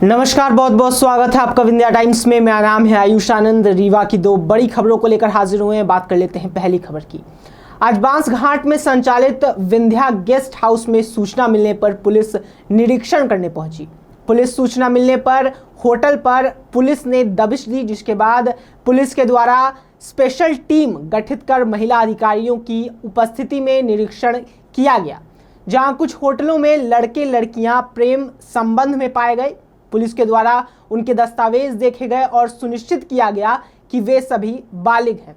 नमस्कार, बहुत बहुत स्वागत है आपका विंध्या टाइम्स में। मेरा नाम है आयुष आनंद। रीवा की दो बड़ी खबरों को लेकर हाजिर हुए हैं। बात कर लेते हैं पहली खबर की। आज बांसघाट में संचालित विंध्या गेस्ट हाउस में सूचना मिलने पर पुलिस निरीक्षण करने पहुंची। पुलिस सूचना मिलने पर होटल पर पुलिस ने दबिश दी, जिसके बाद पुलिस के द्वारा स्पेशल टीम गठित कर महिला अधिकारियों की उपस्थिति में निरीक्षण किया गया, जहां कुछ होटलों में लड़के लड़कियां प्रेम संबंध में पाए गए। पुलिस के द्वारा उनके दस्तावेज देखे गए और सुनिश्चित किया गया कि वे सभी बालिग हैं।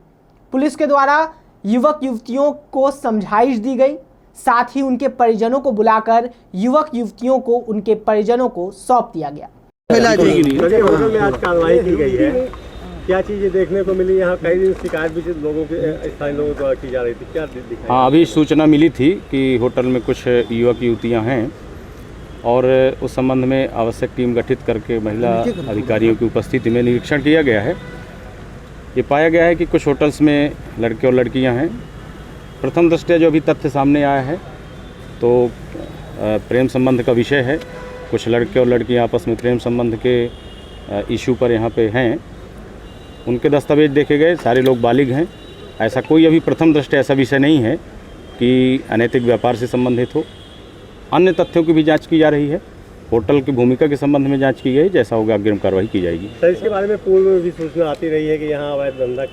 पुलिस के द्वारा युवक युवतियों को समझाइश दी गई, साथ ही उनके परिजनों को बुलाकर युवक युवतियों को उनके परिजनों को सौंप दिया गया। होटल में आज कार्रवाई की गई है, क्या चीजें देखने को मिली? यहाँ कई दिन शिकायत भी लोगों के स्थानीय लोगों द्वारा की जा रही थी, क्या दिखाई? हाँ, अभी सूचना मिली थी कि होटल में कुछ युवक युवतियाँ हैं और उस संबंध में आवश्यक टीम गठित करके महिला अधिकारियों की उपस्थिति में निरीक्षण किया गया है। ये पाया गया है कि कुछ होटल्स में लड़के और लड़कियां हैं। प्रथम दृष्टया जो अभी तथ्य सामने आया है तो प्रेम संबंध का विषय है। कुछ लड़के और लड़कियां आपस में प्रेम संबंध के इशू पर यहाँ पे हैं। उनके दस्तावेज देखे गए, सारे लोग बालिग हैं। ऐसा कोई अभी प्रथम दृष्टया ऐसा विषय नहीं है कि अनैतिक व्यापार से संबंधित हो। अन्य तथ्यों की भी जांच की जा रही है। होटल की भूमिका के संबंध में जांच की गई, जैसा होगा अग्रिम कार्रवाई की जाएगी। सर, इसके बारे में पूर्व में भी सूचना आती रही है कि यहाँ अवैध धंधा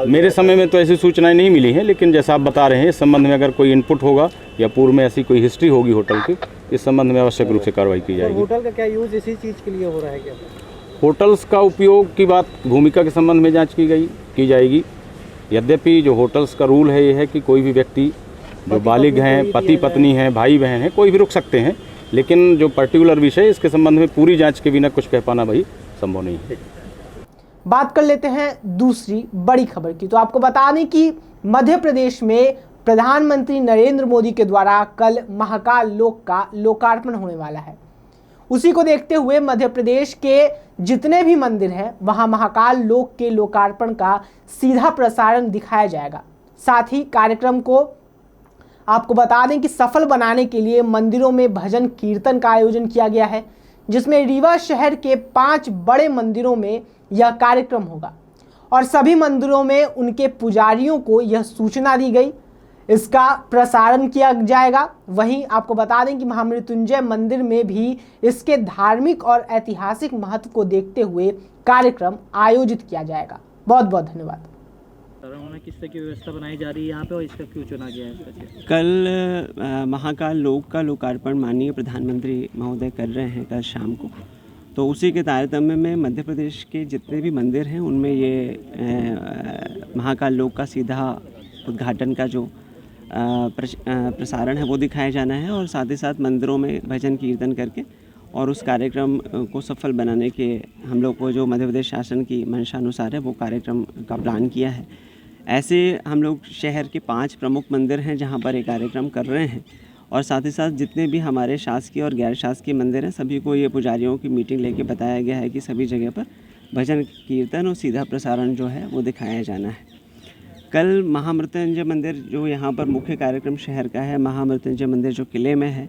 मेरे समय में तो ऐसी सूचनाएं नहीं मिली हैं, लेकिन जैसा आप बता रहे हैं इस संबंध में अगर कोई इनपुट होगा या पूर्व में ऐसी कोई हिस्ट्री होगी होटल की, इस संबंध में आवश्यक रूप से कार्रवाई की जाएगी। होटल का क्या यूज इसी चीज़ के लिए हो रहा है क्या? होटल्स का उपयोग की बात भूमिका के संबंध में जाँच की जाएगी। यद्यपि जो होटल्स का रूल है ये है कि कोई भी व्यक्ति जो बालिग हैं, पति पत्नी हैं, भाई बहन हैं, कोई भी रुक सकते हैं, लेकिन जो पर्टिकुलर विषय इसके संबंध में पूरी जांच के बिना कुछ कह पाना भाई संभव नहीं है। बात कर लेते हैं दूसरी बड़ी खबर की। तो आपको बता दें कि मध्य प्रदेश में प्रधानमंत्री नरेंद्र मोदी के द्वारा कल महाकाल लोक का लोकार्पण होने वाला है। उसी को देखते हुए मध्य प्रदेश के जितने भी मंदिर हैं वहां महाकाल लोक के लोकार्पण का सीधा प्रसारण दिखाया जाएगा। साथ ही कार्यक्रम को आपको बता दें कि सफल बनाने के लिए मंदिरों में भजन कीर्तन का आयोजन किया गया है, जिसमें रीवा शहर के 5 बड़े मंदिरों में यह कार्यक्रम होगा और सभी मंदिरों में उनके पुजारियों को यह सूचना दी गई, इसका प्रसारण किया जाएगा। वहीं आपको बता दें कि महामृत्युंजय मंदिर में भी इसके धार्मिक और ऐतिहासिक महत्व को देखते हुए कार्यक्रम आयोजित किया जाएगा। बहुत बहुत धन्यवाद। किस तरह की व्यवस्था बनाई जा रही है यहाँ पे और इसका क्यों चुना गया है? कल महाकाल लोक का लोकार्पण माननीय प्रधानमंत्री महोदय कर रहे हैं कल शाम को, तो उसी के तारतम्य में मध्य प्रदेश के जितने भी मंदिर हैं उनमें ये महाकाल लोक का सीधा उद्घाटन का जो प्रसारण है वो दिखाया जाना है और साथ ही साथ मंदिरों में भजन कीर्तन करके और उस कार्यक्रम को सफल बनाने के हम लोग को जो मध्य प्रदेश शासन की मंशा अनुसार है वो कार्यक्रम का प्लान किया है। ऐसे हम लोग शहर के 5 प्रमुख मंदिर हैं जहां पर ये कार्यक्रम कर रहे हैं और साथ ही साथ जितने भी हमारे शासकीय और गैर शासकीय मंदिर हैं सभी को ये पुजारियों की मीटिंग लेके बताया गया है कि सभी जगह पर भजन कीर्तन और सीधा प्रसारण जो है वो दिखाया जाना है। कल महामृत्युंजय मंदिर जो यहाँ पर मुख्य कार्यक्रम शहर का है, महामृत्युंजय मंदिर जो किले में है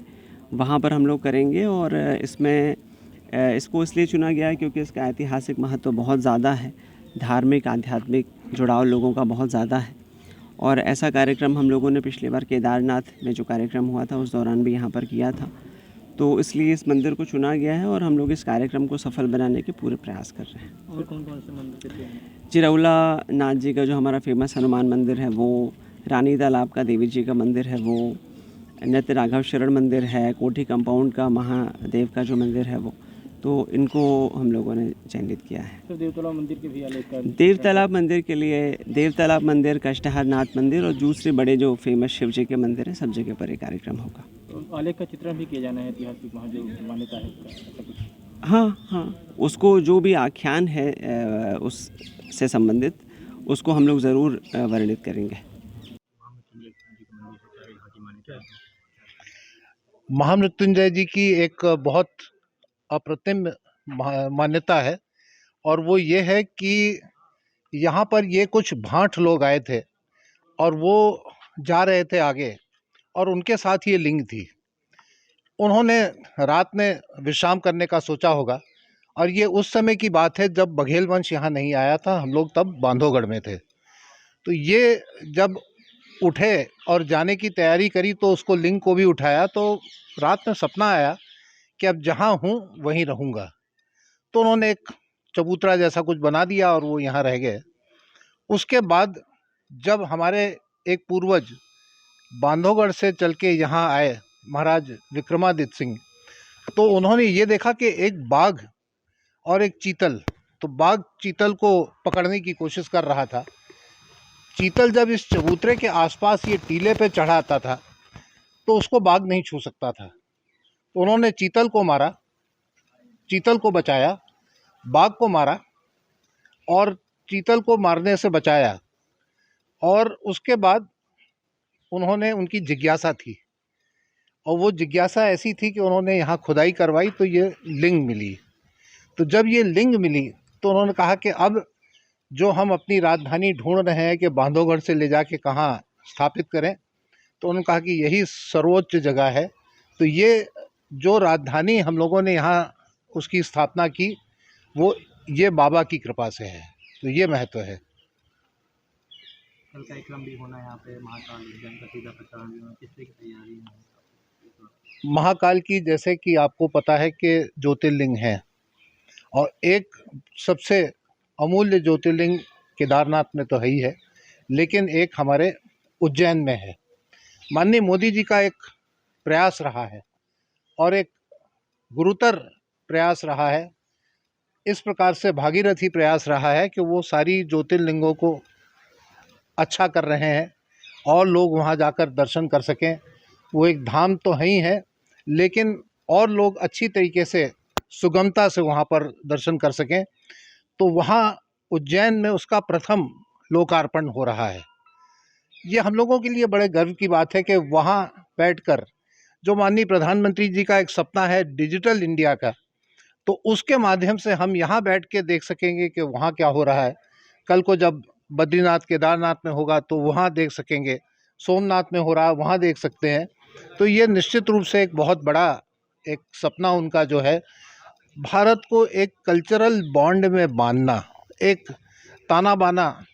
वहाँ पर हम लोग करेंगे और इसमें इसको इसलिए चुना गया क्योंकि इसका ऐतिहासिक महत्व बहुत ज़्यादा है, धार्मिक आध्यात्मिक जुड़ाव लोगों का बहुत ज़्यादा है और ऐसा कार्यक्रम हम लोगों ने पिछली बार केदारनाथ में जो कार्यक्रम हुआ था उस दौरान भी यहाँ पर किया था, तो इसलिए इस मंदिर को चुना गया है और हम लोग इस कार्यक्रम को सफल बनाने के पूरे प्रयास कर रहे हैं। और कौन कौन से मंदिर? चिरौला नाथ जी का जो हमारा फेमस हनुमान मंदिर है वो, रानी तालाब का देवी जी का मंदिर है वो, नित्य राघव शरण मंदिर है, कोठी कंपाउंड का महादेव का जो मंदिर है वो, तो इनको हम लोगों ने चयनित किया है। तो देवतालाब मंदिर के भी आलेख का? देवतालाब मंदिर के लिए देवतालाब मंदिर, कष्टहर नाथ मंदिर और दूसरे बड़े जो फेमस शिव जी के मंदिर हैं सब जगह पर ये कार्यक्रम होगा। तो आलेख का चित्रण भी किया जाना है ऐतिहासिक वहाँ जो मान्यता है ऐसा कुछ? हाँ, उसको जो भी आख्यान है उससे संबंधित उसको हम लोग ज़रूर वर्णित करेंगे। महामृत्युंजय जी की एक बहुत अप्रतिम मान्यता है और वो ये है कि यहाँ पर ये कुछ भांट लोग आए थे और वो जा रहे थे आगे और उनके साथ ये लिंग थी। उन्होंने रात में विश्राम करने का सोचा होगा। और ये उस समय की बात है जब बघेल वंश यहाँ नहीं आया था, हम लोग तब बांधवगढ़ में थे। तो ये जब उठे और जाने की तैयारी करी तो उसको लिंग को भी उठाया, तो रात में सपना आया कि अब जहाँ हूँ वहीं रहूँगा। तो उन्होंने एक चबूतरा जैसा कुछ बना दिया और वो यहाँ रह गए। उसके बाद जब हमारे एक पूर्वज बांधवगढ़ से चल के यहाँ आए, महाराज विक्रमादित्य सिंह, तो उन्होंने ये देखा कि एक बाघ और एक चीतल, तो बाघ चीतल को पकड़ने की कोशिश कर रहा था। चीतल जब इस चबूतरे के आसपास ये टीले पे चढ़ाता था तो उसको बाघ नहीं छू सकता था। तो उन्होंने चीतल को मारा, चीतल को बचाया, बाघ को मारा और चीतल को मारने से बचाया। और उसके बाद उन्होंने, उनकी जिज्ञासा थी और वो जिज्ञासा ऐसी थी कि उन्होंने यहाँ खुदाई करवाई तो ये लिंग मिली। तो जब ये लिंग मिली तो उन्होंने कहा कि अब जो हम अपनी राजधानी ढूंढ रहे हैं कि बांधवगढ़ से ले जाके कहाँ स्थापित करें, तो उन्होंने कहा कि यही सर्वोच्च जगह है। तो ये जो राजधानी हम लोगों ने यहाँ उसकी स्थापना की वो ये बाबा की कृपा से है। तो ये महत्व है। कल कार्यक्रम भी होना है यहाँ पे, महाकाल गणपति का प्रसारण भी होना, किस तरह की तैयारी है? महाकाल की, जैसे कि आपको पता है कि ज्योतिर्लिंग है और एक सबसे अमूल्य ज्योतिर्लिंग केदारनाथ में तो है ही है, लेकिन एक हमारे उज्जैन में है। माननीय मोदी जी का एक प्रयास रहा है और एक गुरुतर प्रयास रहा है, इस प्रकार से भागीरथी प्रयास रहा है कि वो सारी ज्योतिर्लिंगों को अच्छा कर रहे हैं और लोग वहाँ जाकर दर्शन कर सकें। वो एक धाम तो है ही है, लेकिन और लोग अच्छी तरीके से सुगमता से वहाँ पर दर्शन कर सकें। तो वहाँ उज्जैन में उसका प्रथम लोकार्पण हो रहा है। ये हम लोगों के लिए बड़े गर्व की बात है कि वहाँ बैठकर जो माननीय प्रधानमंत्री जी का एक सपना है डिजिटल इंडिया का, तो उसके माध्यम से हम यहाँ बैठ के देख सकेंगे कि वहाँ क्या हो रहा है। कल को जब बद्रीनाथ केदारनाथ में होगा तो वहाँ देख सकेंगे, सोमनाथ में हो रहा है वहाँ देख सकते हैं। तो ये निश्चित रूप से एक बहुत बड़ा एक सपना उनका जो है, भारत को एक कल्चरल बॉन्ड में बांधना, एक ताना बाना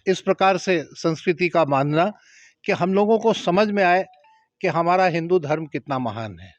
इस प्रकार से संस्कृति का बांधना कि हम लोगों को समझ में आए कि हमारा हिंदू धर्म कितना महान है।